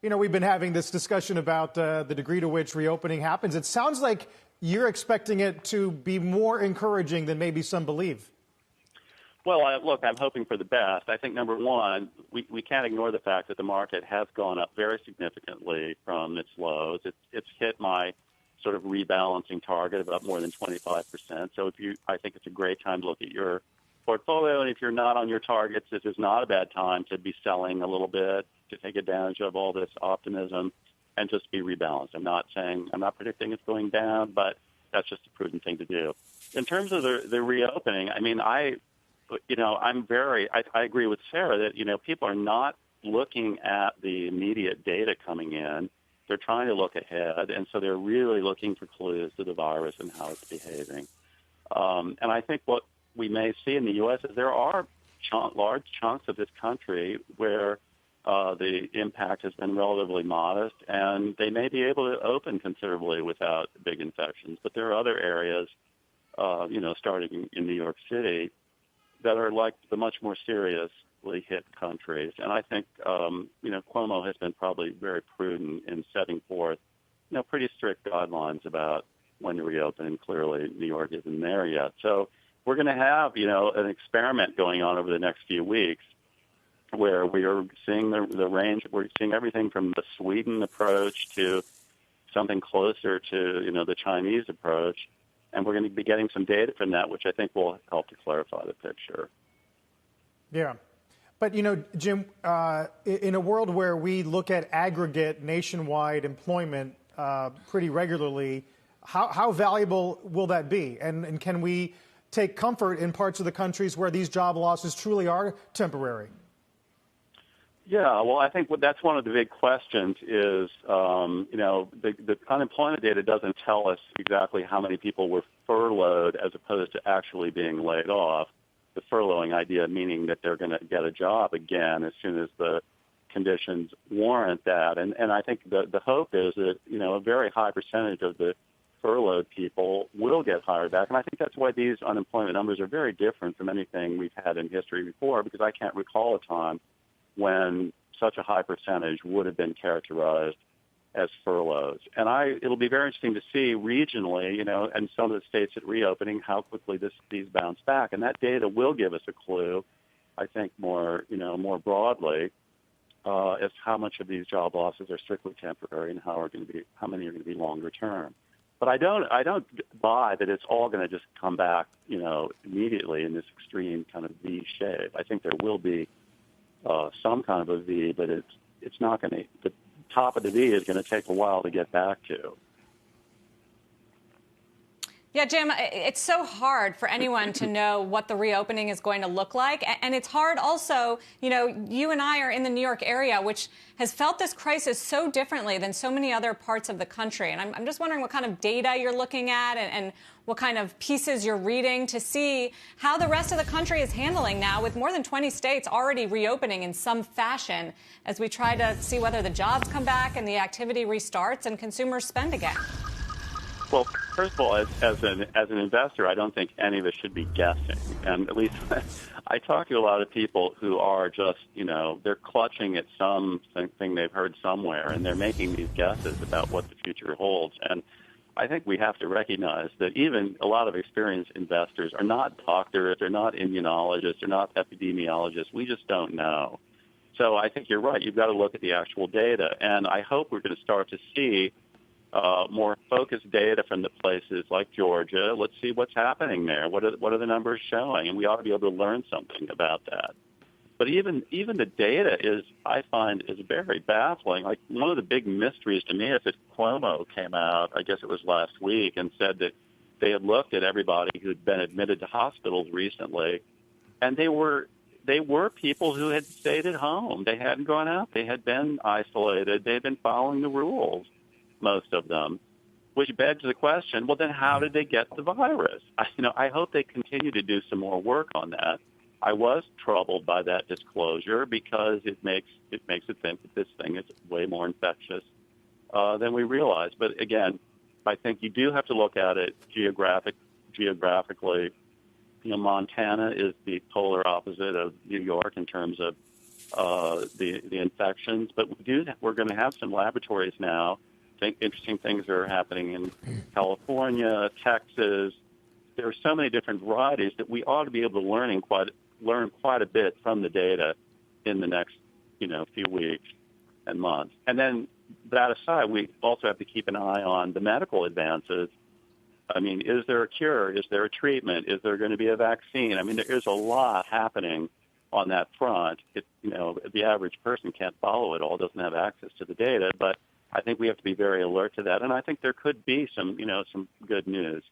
We've been having this discussion about the degree to which reopening happens. It sounds like you're expecting it to be more encouraging than maybe some believe. Well, look, I'm hoping for the best. I think, number one, we can't ignore the fact that the market has gone up very significantly from its lows. It's hit my sort of rebalancing target of up more than 25%. So I think it's a great time to look at your portfolio. And if you're not on your targets, this is not a bad time to be selling a little bit, to take advantage of all this optimism and just be rebalanced. I'm not predicting it's going down, but that's just a prudent thing to do. In terms of the reopening, I mean, I agree with Sarah that, people are not looking at the immediate data coming in. They're trying to look ahead, and so they're really looking for clues to the virus and how it's behaving. And I think what we may see in the U.S. is there are large chunks of this country where the impact has been relatively modest, and they may be able to open considerably without big infections. But there are other areas, starting in New York City, that are like the much more seriously hit countries. And I think, Cuomo has been probably very prudent in setting forth, pretty strict guidelines about when to reopen, and clearly New York isn't there yet. So we're going to have, an experiment going on over the next few weeks where we are seeing the range. We're seeing everything from the Sweden approach to something closer to, the Chinese approach. And we're going to be getting some data from that, which I think will help to clarify the picture. Yeah. But, Jim, in a world where we look at aggregate nationwide employment pretty regularly, how valuable will that be? And can we take comfort in parts of the countries where these job losses truly are temporary? Yeah, well, I think that's one of the big questions is, the unemployment data doesn't tell us exactly how many people were furloughed as opposed to actually being laid off. The furloughing idea meaning that they're going to get a job again as soon as the conditions warrant that. And I think the hope is that, a very high percentage of the furloughed people will get hired back. And I think that's why these unemployment numbers are very different from anything we've had in history before, because I can't recall a time when such a high percentage would have been characterized as furloughs. And it'll be very interesting to see regionally, and some of the states at reopening, how quickly these bounce back. And that data will give us a clue, I think, more broadly, as how much of these job losses are strictly temporary and how many are going to be longer term. But I don't buy that it's all going to just come back, immediately in this extreme kind of V shape. I think there will be some kind of a V, but it's not going to. The top of the V is going to take a while to get back to. Yeah, Jim, it's so hard for anyone to know what the reopening is going to look like. And it's hard also, you and I are in the New York area, which has felt this crisis so differently than so many other parts of the country. And I'm just wondering what kind of data you're looking at and what kind of pieces you're reading to see how the rest of the country is handling now with more than 20 states already reopening in some fashion as we try to see whether the jobs come back and the activity restarts and consumers spend again. Well, first of all, as an investor, I don't think any of us should be guessing. And at least I talk to a lot of people who are just, they're clutching at something they've heard somewhere, and they're making these guesses about what the future holds. And I think we have to recognize that even a lot of experienced investors are not doctors, they're not immunologists, they're not epidemiologists. We just don't know. So I think you're right. You've got to look at the actual data. And I hope we're going to start to see more focused data from the places like Georgia. Let's see what's happening there. What are the numbers showing? And we ought to be able to learn something about that. But even the data I find very baffling. Like, one of the big mysteries to me is that Cuomo came out, I guess it was last week, and said that they had looked at everybody who'd been admitted to hospitals recently, and they were people who had stayed at home. They hadn't gone out. They had been isolated. They had been following the rules, most of them, which begs the question, well, then how did they get the virus? I hope they continue to do some more work on that. I was troubled by that disclosure because it makes it think that this thing is way more infectious than we realize. But again, I think you do have to look at it geographically. Montana is the polar opposite of New York in terms of the infections. But we're going to have some laboratories now. I think interesting things are happening in California, Texas. There are so many different varieties that we ought to be able to learn quite a bit from the data in the next few weeks and months. And then that aside, we also have to keep an eye on the medical advances. I mean, is there a cure? Is there a treatment? Is there going to be a vaccine? I mean, there is a lot happening on that front. The average person can't follow it all, doesn't have access to the data, but I think we have to be very alert to that. And I think there could be some good news.